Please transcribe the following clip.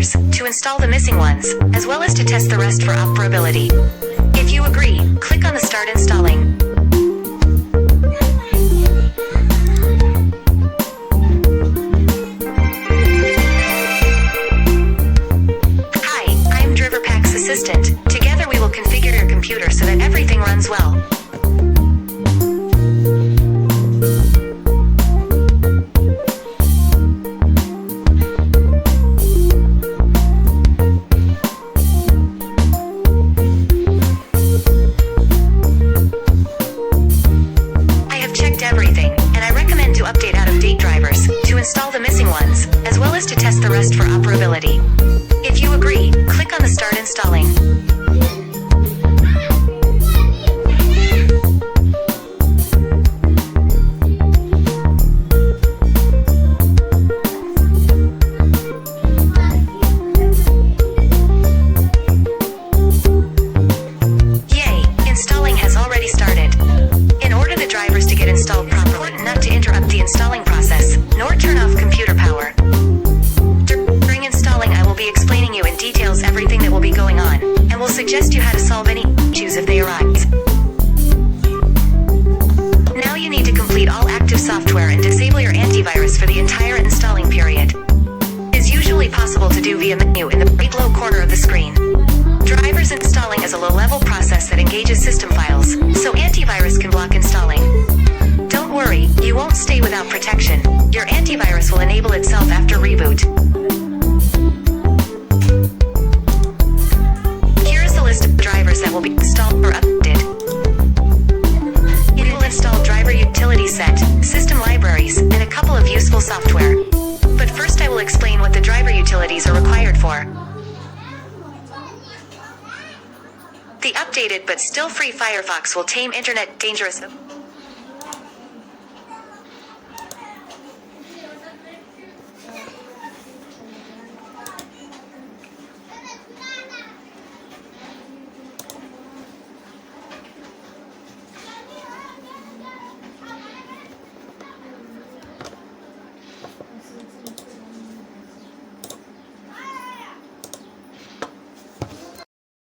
drivers to install the missing ones, as well as to test the rest for operability. If you agree, click on the Start Installing. Hi, I'm DriverPack's assistant. Together we will configure your computer so that everything runs well. Everything, and I recommend to update out-of-date drivers to install the missing ones, as well as to test the rest for operability. If you agree, click on the Start Installing. Yay! Installing has already started. In order the drivers to get installed properly, not to interrupt the installing process, nor turn off computer power. During installing, I will be explaining you in details everything that will be going on, and will suggest you how to solve any issues if they arise. Now you need to complete all active software and disable your antivirus for the entire installing period. It is usually possible to do via menu in the right low corner of the screen. Drivers installing is a low-level process that engages system files, so antivirus can block installing. Don't worry, you won't stay without protection. Your antivirus will enable itself after reboot. Here is the list of drivers that will be installed or updated. It will install driver utility set, system libraries, and a couple of useful software. But first I will explain what the driver utilities are required for. The updated but still free Firefox will tame internet dangerous